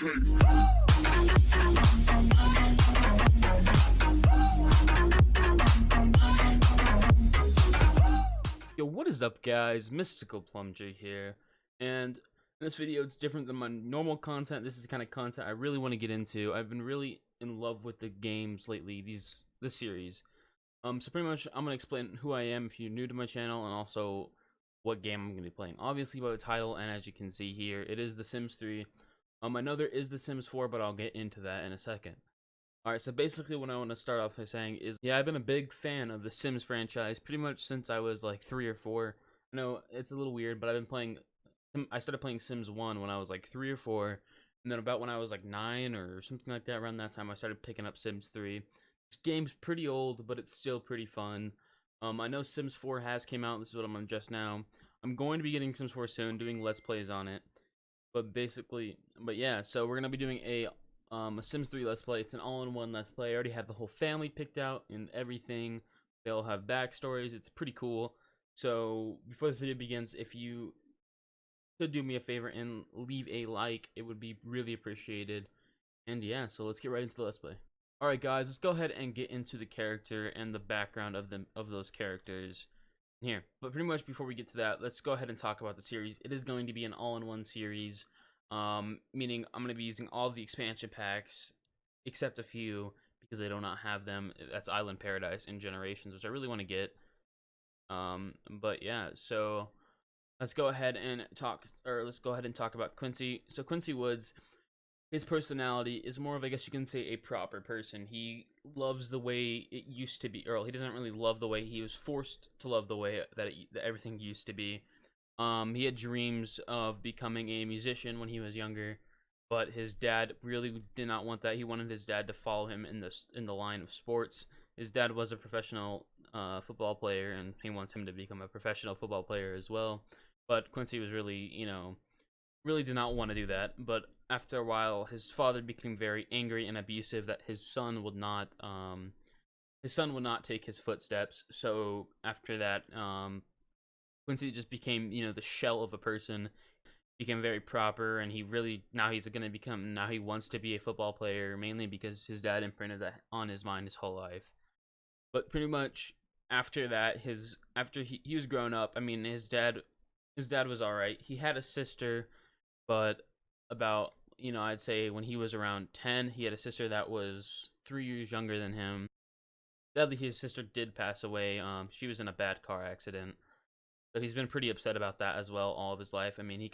Yo, what is up, guys? Mystical Plumger here, and in this video it's different than my normal content. This is the kind of content I really want to get into. I've been really in love with the games lately, this series. So pretty much I'm gonna explain who I am if you're new to my channel, and also what game I'm gonna be playing. Obviously by the title, and as you can see here, it is The Sims 3. I know there is The Sims 4, but I'll get into that in a second. Alright, so basically what I want to start off by saying is, yeah, I've been a big fan of the Sims franchise pretty much since I was like 3 or 4. I know it's a little weird, but I started playing Sims 1 when I was like 3 or 4, and then about when I was like 9 or something like that, around that time I started picking up Sims 3. This game's pretty old, but it's still pretty fun. I know Sims 4 has came out. This is what I'm on just now. I'm going to be getting Sims 4 soon, doing Let's Plays on it. But yeah, so we're going to be doing a Sims 3 Let's Play. It's an all-in-one Let's Play. I already have the whole family picked out and everything. They all have backstories. It's pretty cool. So before this video begins, if you could do me a favor and leave a like, it would be really appreciated. And yeah, so let's get right into the Let's Play. Alright guys, let's go ahead and get into the character and the background of those characters here. But pretty much before we get to that, let's go ahead and talk about the series. It is going to be an all-in-one series. Meaning I'm going to be using all the expansion packs, except a few, because I do not have them. That's Island Paradise and Generations, which I really want to get. But yeah, so let's go ahead and talk about Quincy. So Quincy Woods, his personality is more of, I guess you can say, a proper person. He loves the way it used to be. He doesn't really love the way he was forced to love the way that everything used to be. He had dreams of becoming a musician when he was younger, but his dad really did not want that. He wanted his dad to follow him in the line of sports. His dad was a professional football player, and he wants him to become a professional football player as well. But Quincy was really, really did not want to do that. But after a while, his father became very angry and abusive that his son would not take his footsteps. So after that, Quincy just became, the shell of a person, became very proper, and now he wants to be a football player, mainly because his dad imprinted that on his mind his whole life. But pretty much after that, after he was grown up, I mean, his dad was alright. He had a sister, but about, I'd say when he was around 10, he had a sister that was 3 years younger than him. Sadly, his sister did pass away. She was in a bad car accident. So he's been pretty upset about that as well all of his life. I mean,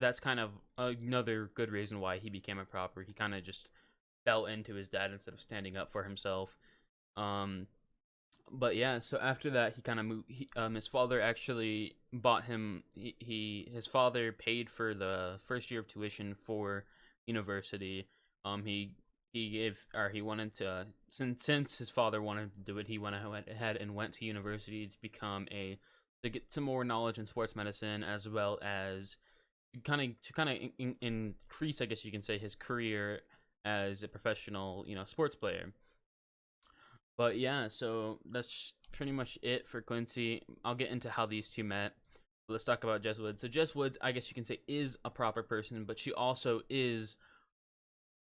that's kind of another good reason why he became a proper. He kind of just fell into his dad instead of standing up for himself. But yeah, so after that, he kind of moved. His father actually bought him. His father paid for the first year of tuition for university. He wanted to, since his father wanted to do it, he went ahead and went to university to get some more knowledge in sports medicine, as well as to increase, I guess you can say, his career as a professional, sports player. But yeah, so that's pretty much it for Quincy. I'll get into how these two met. Let's talk about Jess Woods. So Jess Woods, I guess you can say, is a proper person, but she also is.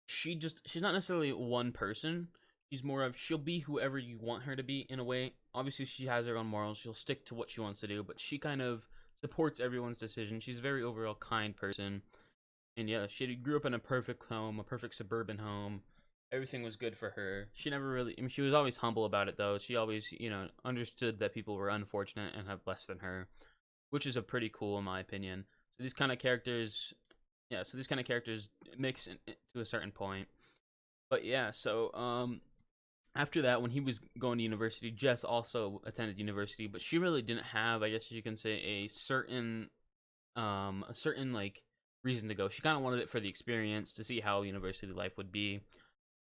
She's not necessarily one person. She's more of, she'll be whoever you want her to be, in a way. Obviously, she has her own morals. She'll stick to what she wants to do, but she kind of supports everyone's decision. She's a very overall kind person. And yeah, she grew up in a perfect home, a perfect suburban home. Everything was good for her. She never really, she was always humble about it, though. She always, understood that people were unfortunate and have less than her, which is a pretty cool, in my opinion. So these kind of characters, mix to a certain point. But yeah, so, after that, when he was going to university, Jess also attended university, but she really didn't have, I guess you can say, a certain like reason to go. She kind of wanted it for the experience, to see how university life would be.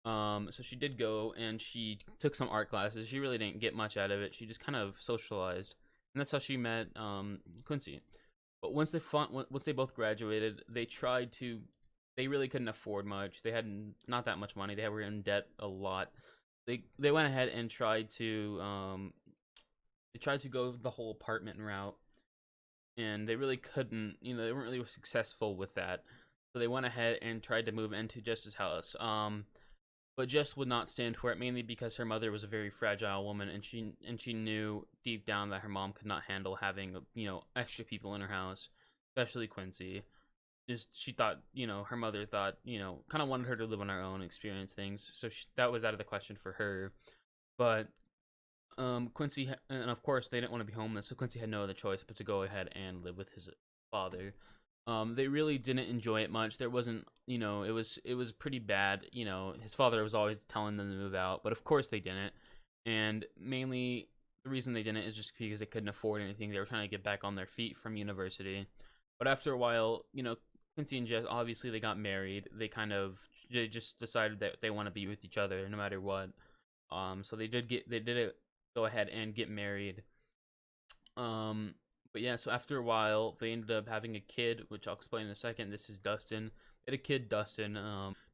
So she did go, and she took some art classes. She really didn't get much out of it. She just kind of socialized, and that's how she met Quincy. But once they both graduated, they really couldn't afford much. They had not that much money. They were in debt a lot. They went ahead and tried to go the whole apartment route, and they really couldn't. They weren't really successful with that. So they went ahead and tried to move into Jess's house. But Jess would not stand for it, mainly because her mother was a very fragile woman, and she knew deep down that her mom could not handle having extra people in her house, especially Quincy. Just she thought, her mother thought, kind of wanted her to live on her own, experience things. So that was out of the question for her. But Quincy, and of course they didn't want to be homeless, so Quincy had no other choice but to go ahead and live with his father. They really didn't enjoy it much. There wasn't, it was pretty bad. His father was always telling them to move out, but of course they didn't. And mainly the reason they didn't is just because they couldn't afford anything. They were trying to get back on their feet from university. But after a while, Quincy and Jess, obviously they got married. They just decided that they want to be with each other no matter what. So they did it, go ahead and get married. Um, but yeah, so after a while, they ended up having a kid, which I'll explain in a second. This is Dustin. They had a kid, Dustin.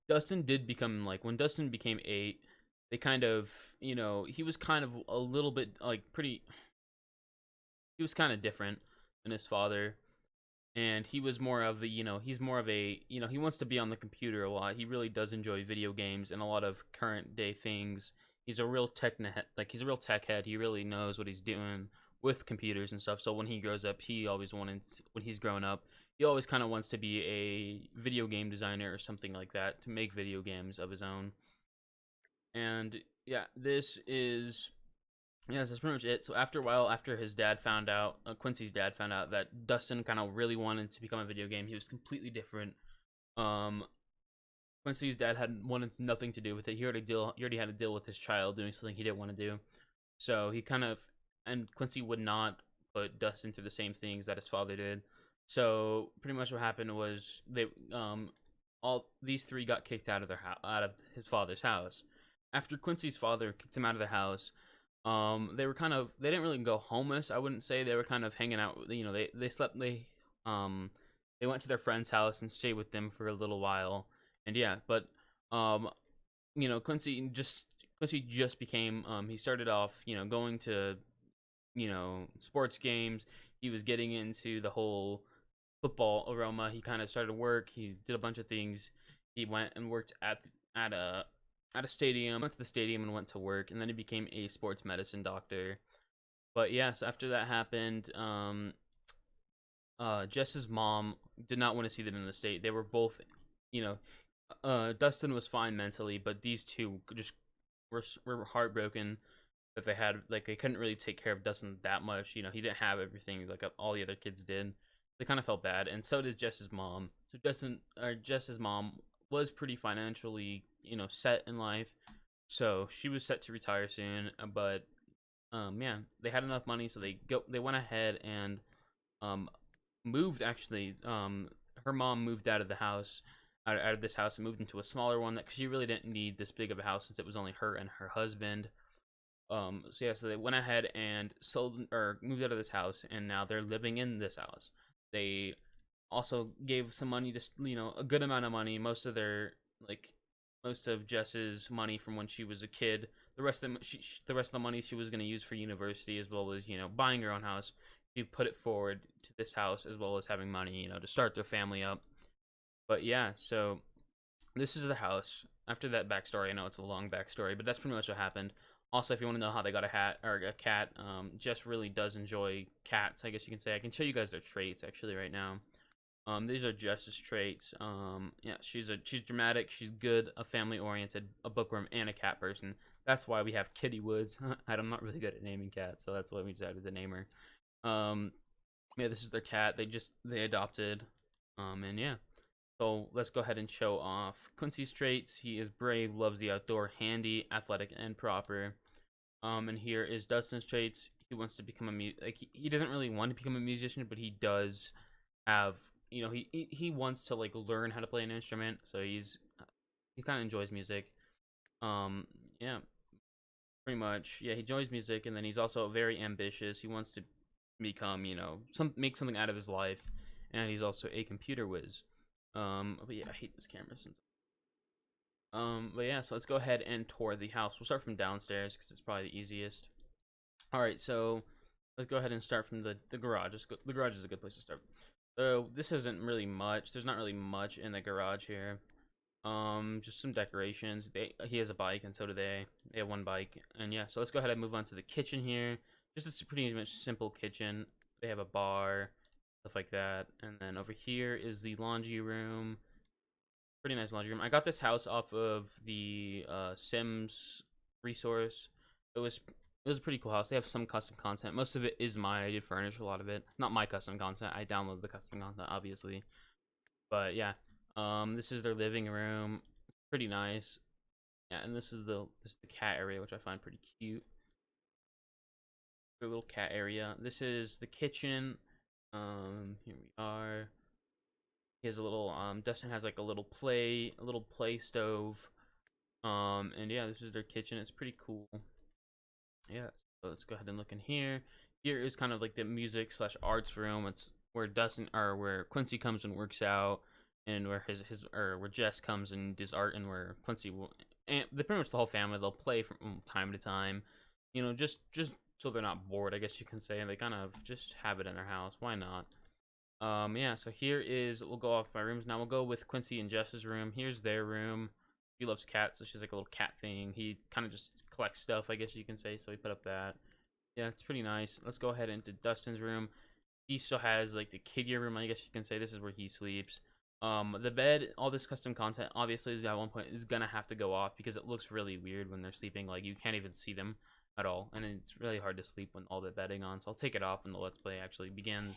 Dustin did become, like, when Dustin became 8, they kind of, he was kind of a little bit like he was kind of different than his father. And he was more of the, he's more of a, he wants to be on the computer a lot. He really does enjoy video games and a lot of current day things. He's a real he's a real tech head. He really knows what he's doing with computers and stuff. So when he grows up, when he's grown up, he always kind of wants to be a video game designer or something like that, to make video games of his own. And yeah, that's pretty much it. So after a while, after his dad found out, Quincy's dad found out that Dustin kind of really wanted to become a video game. He was completely different. Um, Quincy's dad had wanted nothing to do with it. He already had to deal with his child doing something he didn't want to do. So and Quincy would not put Dustin through the same things that his father did. So pretty much what happened was all these three got kicked out of out of his father's house. After Quincy's father kicked him out of the house, they didn't really go homeless. I wouldn't say. They were kind of hanging out. They went to their friend's house and stayed with them for a little while. And yeah, but um Quincy just became, he started off, going to, sports games. He was getting into the whole football aroma. He kind of started work. He did a bunch of things. He went and worked at a stadium. Went to the stadium and went to work, and then he became a sports medicine doctor. But yeah, so after that happened, Jess's mom did not want to see them in the state. They were both, you know, Dustin was fine mentally, but these two just were heartbroken that they couldn't really take care of Dustin that much. He didn't have everything like all the other kids did. They kind of felt bad, and so did Jess's mom. So Jess's mom was pretty financially, set in life, so she was set to retire soon. But yeah, they had enough money, so they went ahead and um moved. Actually, her mom moved out of the house, out of this house, and moved into a smaller one, because she really didn't need this big of a house since it was only her and her husband. So yeah, so they went ahead and sold or moved out of this house, and now they're living in this house. They also gave some money to, a good amount of money, most of Jess's money from when she was a kid. The rest of the money she was going to use for university, as well as, buying her own house. She put it forward to this house, as well as having money, to start their family up. But yeah, so this is the house. After that backstory, I know it's a long backstory, but that's pretty much what happened. Also, if you want to know how they got a cat, Jess really does enjoy cats, I guess you can say. I can show you guys their traits actually right now. These are Jess's traits. Yeah, she's dramatic, she's good, a family oriented, a bookworm, and a cat person. That's why we have Kitty Woods. I'm not really good at naming cats, so that's why we decided to name her. Yeah, this is their cat. They adopted. And yeah. So let's go ahead and show off Quincy's traits. He is brave, loves the outdoor, handy, athletic, and proper. And here is Dustin's traits. He wants to become he doesn't really want to become a musician, but he does have, he wants to learn how to play an instrument. So he kind of enjoys music. Yeah, pretty much. Yeah, he enjoys music, and then he's also very ambitious. He wants to become, make something out of his life, and he's also a computer whiz. But yeah, I hate this camera since. But yeah, so let's go ahead and tour the house. We'll start from downstairs because it's probably the easiest. All right, so let's go ahead and start from the garage. The garage is a good place to start. So this isn't really much. There's not really much in the garage here. Just some decorations. He has a bike, and so do they. They have one bike, and yeah. So let's go ahead and move on to the kitchen here. Just a pretty much simple kitchen. They have a bar, stuff like that, and then over here is the laundry room. Pretty nice laundry room. I got this house off of the Sims resource. It was a pretty cool house. They have some custom content. Most of it is mine. I did furnish a lot of it. Not my custom content. I downloaded the custom content, obviously. But yeah, this is their living room. It's pretty nice. Yeah, and this is the cat area, which I find pretty cute. Their little cat area. This is the kitchen. Here we are. He has a little Dustin has like a little play stove. And yeah, this is their kitchen. It's pretty cool. Yeah, so let's go ahead and look in here. Here is kind of like the music slash arts room. It's where Dustin or where Quincy comes and works out, and where his or where Jess comes and does art, and where Quincy will, and pretty much the whole family, they'll play from time to time. Just so they're not bored, I guess you can say, and they kind of just have it in their house. Why not? Yeah, so here is, we'll go off my rooms. Now we'll go with Quincy and Jess's room. Here's their room. She loves cats, so she's like a little cat thing. He kind of just collects stuff, I guess you can say, so he put up that. Yeah, it's pretty nice. Let's go ahead into Dustin's room. He still has like the kid year room, I guess you can say. This is where he sleeps. The bed, all this custom content, obviously, is at one point is gonna have to go off because it looks really weird when they're sleeping. Like, you can't even see them at all, and it's really hard to sleep when all the bedding on. So I'll take it off when the Let's Play actually begins.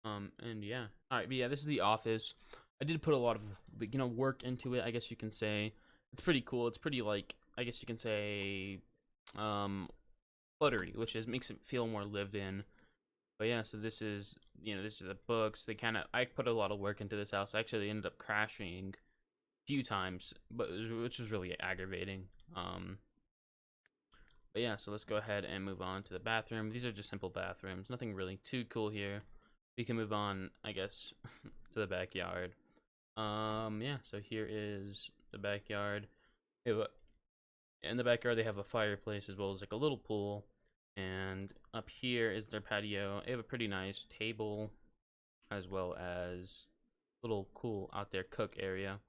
And yeah. Alright, but yeah, this is the office. I did put a lot of, work into it, I guess you can say. It's pretty cool. It's pretty, like, I guess you can say, cluttery, which makes it feel more lived in. But yeah, so this is, this is the books. I put a lot of work into this house. Actually, ended up crashing a few times, which was really aggravating. But yeah, so let's go ahead and move on to the bathroom. These are just simple bathrooms. Nothing really too cool here. We can move on, I guess, to the backyard. Yeah, so here is the backyard. In the backyard, they have a fireplace as well as like a little pool. And up here is their patio. They have a pretty nice table as well as little cool out there cook area.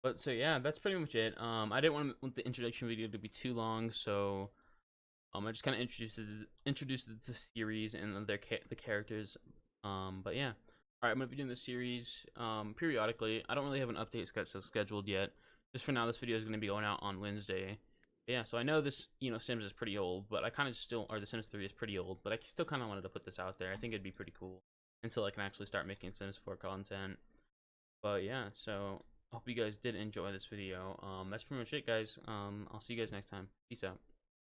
But so yeah, that's pretty much it. I didn't want the introduction video to be too long, so I just kind of introduced the series and the characters. But yeah, all right, I'm gonna be doing this series periodically. I don't really have an update scheduled yet. Just for now, this video is gonna be going out on Wednesday. But yeah, so I know this, Sims is pretty old, but I kind of still, or the Sims 3 is pretty old, but I still kind of wanted to put this out there. I think it'd be pretty cool until I can actually start making Sims 4 content. But yeah, so I hope you guys did enjoy this video. That's pretty much it, guys. I'll see you guys next time. Peace out.